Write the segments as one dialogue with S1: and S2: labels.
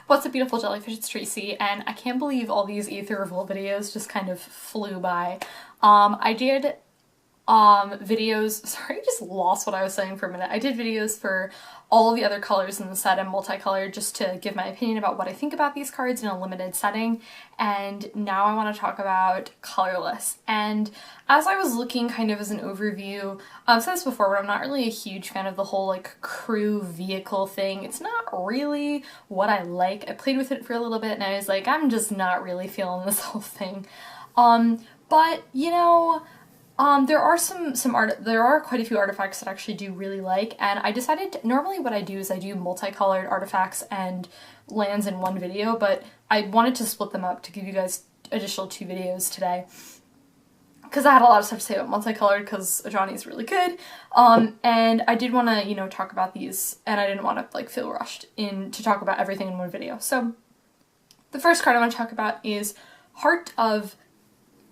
S1: What's up, beautiful jellyfish? It's Tracy, and I can't believe all these Aether Revolt videos just kind of flew by. I did videos, sorry, I just lost what I was saying for a minute. I did videos for all of the other colors in the set and multicolored just to give my opinion about what I think about these cards in a limited setting, and now I want to talk about Colorless. And as I was looking kind of as an overview, I've said this before, but I'm not really a huge fan of the whole like crew vehicle thing. It's not really what I like. I played with it for a little bit and I was like, I'm just not really feeling this whole thing. But you know, there are quite a few artifacts that I actually do really like, and I decided normally what I do is I do multicolored artifacts and lands in one video, but I wanted to split them up to give you guys additional 2 videos today because I had a lot of stuff to say about multicolored because Ajani's really good, and I did want to, you know, talk about these, and I didn't want to like feel rushed in to talk about everything in one video. So the first card I want to talk about is Heart of,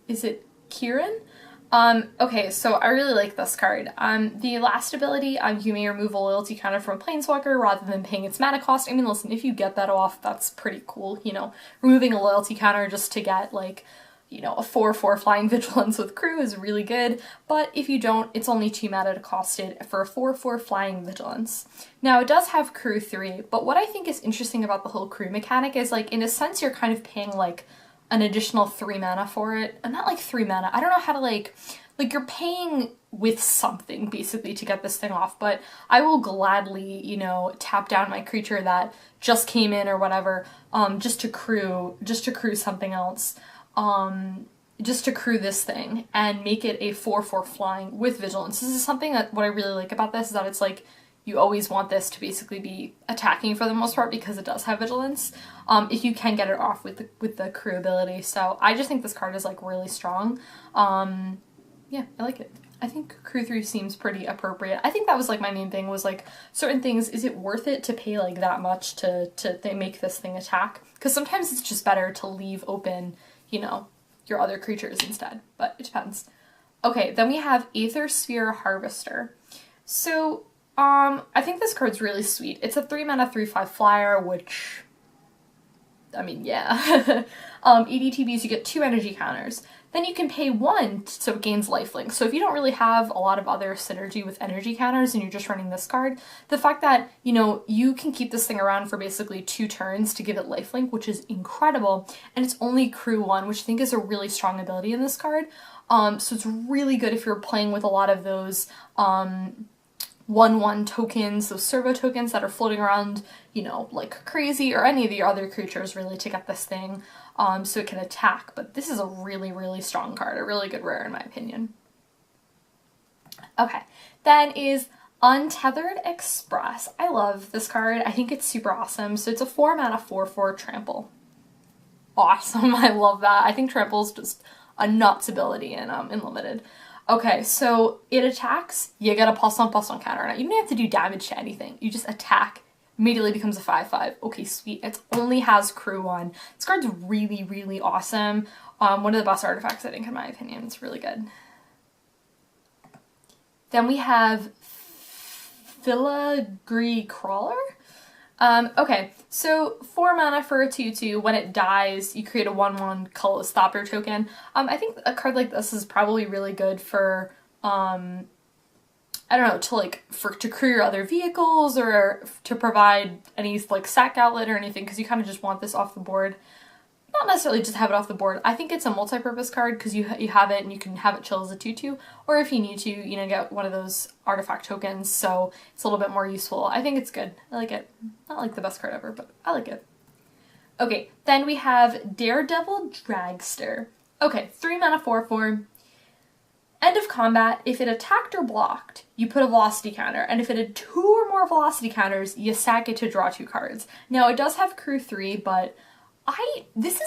S1: is it Kiran? Okay, so I really like this card. The last ability, you may remove a loyalty counter from a planeswalker rather than paying its mana cost. I mean, listen, if you get that off, that's pretty cool, you know. Removing a loyalty counter just to get, like, you know, a 4/4 flying vigilance with crew is really good, but if you don't, it's only 2 mana to cost it for a 4/4 flying vigilance. Now, it does have crew 3, but what I think is interesting about the whole crew mechanic is, like, in a sense, you're kind of paying, like, an additional 3 mana for it. Not like 3 mana, I don't know how to like you're paying with something basically to get this thing off, but I will gladly, you know, tap down my creature that just came in or whatever, just to crew something else, just to crew this thing and make it a 4/4 flying with vigilance. This is something that what I really like about this is that it's like you always want this to basically be attacking for the most part because it does have vigilance, if you can get it off with the crew ability. So I just think this card is like really strong. Yeah, I like it. I think crew 3 seems pretty appropriate. I think that was like my main thing was like certain things, is it worth it to pay like that much to make this thing attack? Because sometimes it's just better to leave open, you know, your other creatures instead, but it depends. Okay, then we have Aethersphere Harvester. So I think this card's really sweet. It's a 3 mana 3/5 flyer, which, I mean, yeah. EDTBs, you get 2 energy counters. Then you can pay 1 so it gains lifelink. So if you don't really have a lot of other synergy with energy counters and you're just running this card, the fact that, you know, you can keep this thing around for basically 2 turns to give it lifelink, which is incredible, and it's only crew 1, which I think is a really strong ability in this card. So it's really good if you're playing with a lot of those 1/1 tokens, those servo tokens that are floating around, you know, like crazy, or any of your other creatures really to get this thing so it can attack. But this is a really, really strong card, a really good rare in my opinion. Okay, then is Untethered Express. I love this card. I think it's super awesome. So it's a 4 mana 4/4 trample. Awesome, I love that. I think trample is just a nuts ability in Limited. Okay, so it attacks, you get a +1/+1 counter. Now, you don't have to do damage to anything. You just attack, immediately becomes a 5/5. Okay, sweet. It only has crew 1. This card's really, really awesome. One of the best artifacts, I think, in my opinion. It's really good. Then we have Filigree Crawler. Okay, so 4 mana for a 2/2. When it dies, you create a 1/1 Colorless Stopper token. I think a card like this is probably really good for, I don't know, to crew your other vehicles or to provide any like sack outlet or anything, because you kind of just want this off the board. Not necessarily just have it off the board. I think it's a multi-purpose card because you have it and you can have it chill as a 2/2, or if you need to, you know, get one of those artifact tokens, so it's a little bit more useful. I think it's good. I like it. Not like the best card ever, but I like it. Okay, then we have Daredevil Dragster. Okay, 3 mana 4/4. End of combat, if it attacked or blocked, you put a velocity counter, and if it had 2 or more velocity counters, you sack it to draw 2 cards. Now, it does have crew 3, but this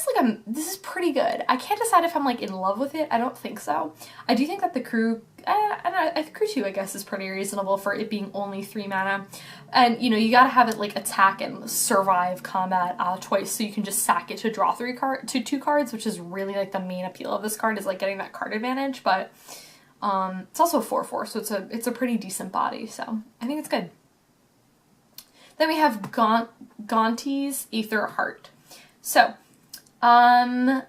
S1: is pretty good. I can't decide if I'm like in love with it. I don't think so. I do think that the crew, I don't know, crew 2 I guess is pretty reasonable for it being only 3 mana. And you know, you gotta have it like attack and survive combat twice, so you can just sack it to draw 2 cards, which is really like the main appeal of this card, is like getting that card advantage. But it's also a 4/4, so it's a pretty decent body, so I think it's good. Then we have Gonti's Aether Heart. So, ooh,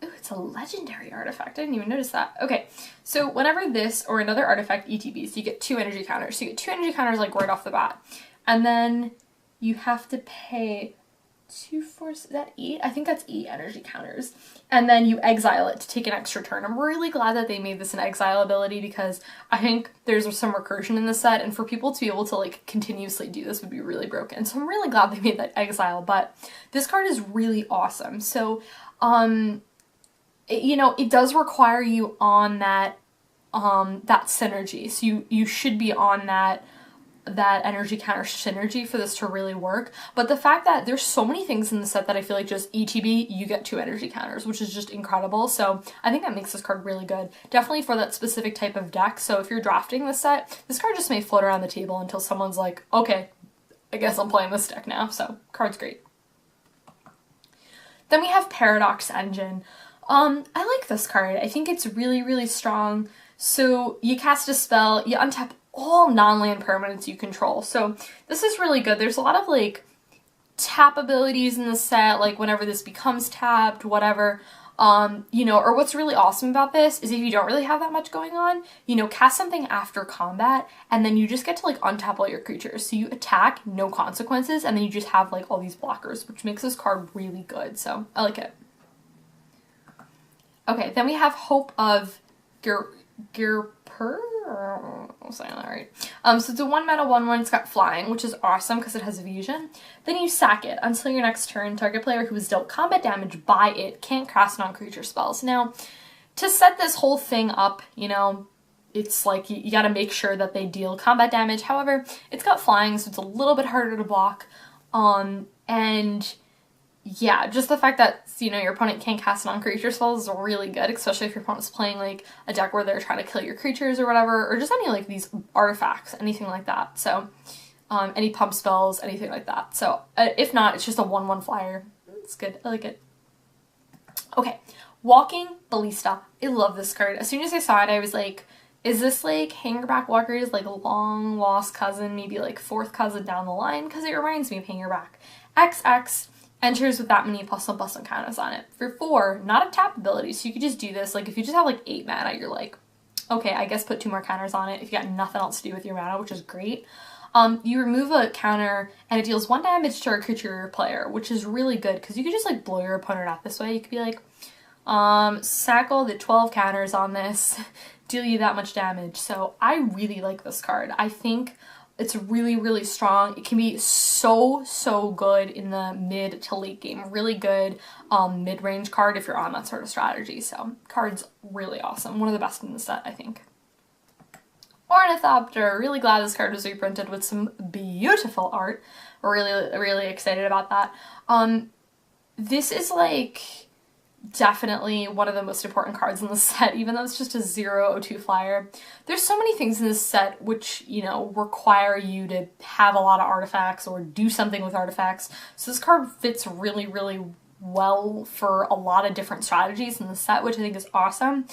S1: it's a legendary artifact. I didn't even notice that. Okay, so whenever this or another artifact ETBs, you get 2 energy counters. So you get 2 energy counters like right off the bat. And then you have to pay 2, 4, is that 8? I think that's 8 energy counters. And then you exile it to take an extra turn. I'm really glad that they made this an exile ability because I think there's some recursion in the set, and for people to be able to like continuously do this would be really broken. So I'm really glad they made that exile, but this card is really awesome. So, you know, it does require you on that synergy. So you should be on that energy counter synergy for this to really work. But the fact that there's so many things in the set that I feel like just ETB, you get 2 energy counters, which is just incredible. So I think that makes this card really good. Definitely for that specific type of deck. So if you're drafting this set, this card just may float around the table until someone's like, okay, I guess I'm playing this deck now. So card's great. Then we have Paradox Engine. I like this card. I think it's really, really strong. So you cast a spell, you untap all non-land permanents you control. So this is really good. There's a lot of like tap abilities in the set, like whenever this becomes tapped, whatever. You know, or what's really awesome about this is if you don't really have that much going on, you know, cast something after combat and then you just get to like untap all your creatures. So you attack, no consequences, and then you just have like all these blockers, which makes this card really good. So I like it. Okay, then we have Hope of Ghirapur. I'm saying that right. So it's a 1-mana 1/1. It's got flying, which is awesome because it has evasion. Then you sack it until your next turn. Target player who is dealt combat damage by it can't cast non-creature spells. Now, to set this whole thing up, you know, it's like you got to make sure that they deal combat damage. However, it's got flying, so it's a little bit harder to block. And yeah, just the fact that, you know, your opponent can't cast non-creature spells is really good, especially if your opponent's playing like a deck where they're trying to kill your creatures or whatever, or just any like these artifacts, anything like that. So, any pump spells, anything like that. So, if not, it's just a 1/1 flyer. It's good. I like it. Okay, Walking Ballista. I love this card. As soon as I saw it, I was like, is this like Hangerback Walker's like long lost cousin, maybe like 4th cousin down the line? Because it reminds me of Hangerback. XX enters with that many +1/+1 counters on it. For 4, not a tap ability, so you could just do this. Like, if you just have like 8 mana, you're like, okay, I guess put 2 more counters on it if you got nothing else to do with your mana, which is great. You remove a counter, and it deals 1 damage to a creature player, which is really good, because you could just like blow your opponent out this way. You could be like, sack all the 12 counters on this, deal you that much damage. So I really like this card. I think it's really, really strong. It can be so good in the mid to late game. Really good mid-range card if you're on that sort of strategy. So, card's really awesome. One of the best in the set, I think. Ornithopter. Really glad this card was reprinted with some beautiful art. Really excited about that. This is like definitely one of the most important cards in the set, even though it's just a 0/02 flyer. There's so many things in this set which, you know, require you to have a lot of artifacts or do something with artifacts. So this card fits really well for a lot of different strategies in the set, which I think is awesome.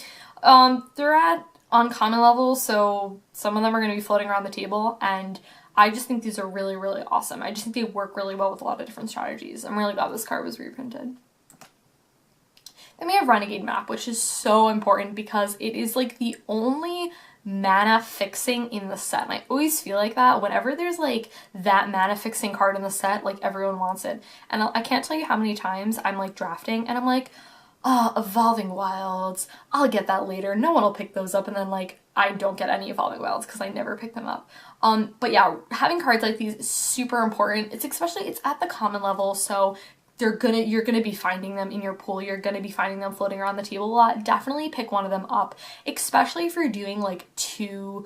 S1: They're at uncommon levels, so some of them are going to be floating around the table, and I just think these are really awesome. I just think they work really well with a lot of different strategies. I'm really glad this card was reprinted. Then we have Renegade Map, which is so important because it is like the only mana fixing in the set. And I always feel like that whenever there's like that mana fixing card in the set, like everyone wants it. And I can't tell you how many times I'm like drafting and I'm like, oh, Evolving Wilds, I'll get that later. No one will pick those up, and then like I don't get any Evolving Wilds because I never pick them up. But yeah, having cards like these is super important. It's at the common level, so you're gonna be finding them in your pool. You're gonna be finding them floating around the table a lot. Definitely pick one of them up, especially if you're doing like two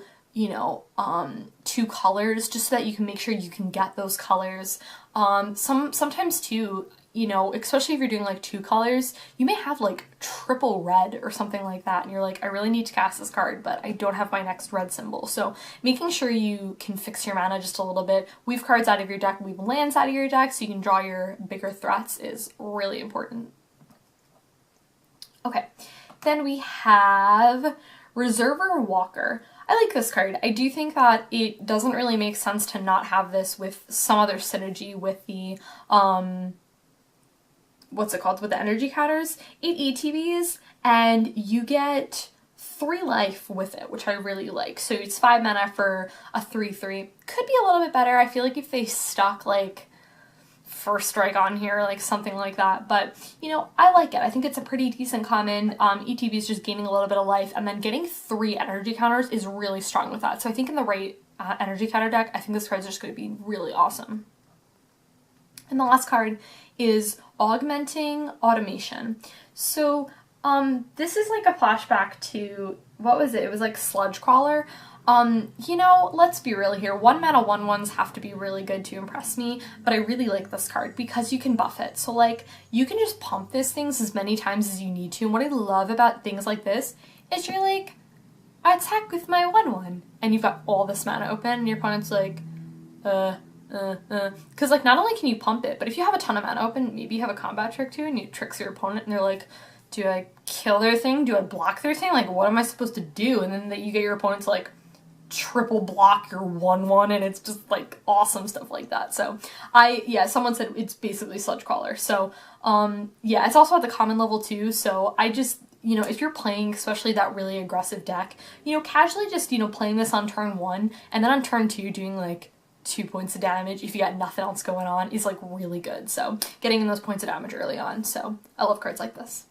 S1: colors, just so that you can make sure you can get those colors. Sometimes too, you know, especially if you're doing like 2 colors, you may have like triple red or something like that, and you're like, I really need to cast this card, but I don't have my next red symbol. So making sure you can fix your mana just a little bit, weave cards out of your deck, weave lands out of your deck so you can draw your bigger threats is really important. Okay, then we have Reservoir Walker. I like this card. I do think that it doesn't really make sense to not have this with some other synergy with the, what's it called, with the energy counters. 8 ETBs, and you get 3 life with it, which I really like. So it's 5 mana for a 3/3. Could be a little bit better. I feel like if they stuck like First Strike on here, like something like that, but you know, I like it. I think it's a pretty decent common. ETB is just gaining a little bit of life, and then getting 3 energy counters is really strong with that. So I think in the right energy counter deck, I think this card is just going to be really awesome. And the last card is Augmenting Automation. So this is like a flashback to, what was it? It was like Sludge Crawler. You know, let's be real here. 1 mana 1/1s have to be really good to impress me, but I really like this card because you can buff it. So like, you can just pump these things as many times as you need to. And what I love about things like this is you're like, I attack with my 1/1, and you've got all this mana open, and your opponent's like, because like, not only can you pump it, but if you have a ton of mana open, maybe you have a combat trick too, and you tricks your opponent, and they're like, do I kill their thing? Do I block their thing? Like, what am I supposed to do? And then you get your opponent's like, triple block your 1/1, and it's just like awesome stuff like that. So yeah, someone said it's basically Sludge Crawler. So yeah, it's also at the common level too. So I just, you know, if you're playing especially that really aggressive deck, you know, casually just, you know, playing this on turn 1 and then on turn 2 doing like 2 points of damage if you got nothing else going on is like really good. So getting in those points of damage early on. So I love cards like this.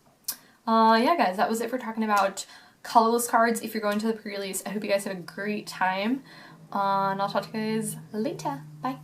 S1: Yeah guys, that was it for talking about colorless cards. If you're going to the pre-release, I hope you guys have a great time, and I'll talk to you guys later. Bye.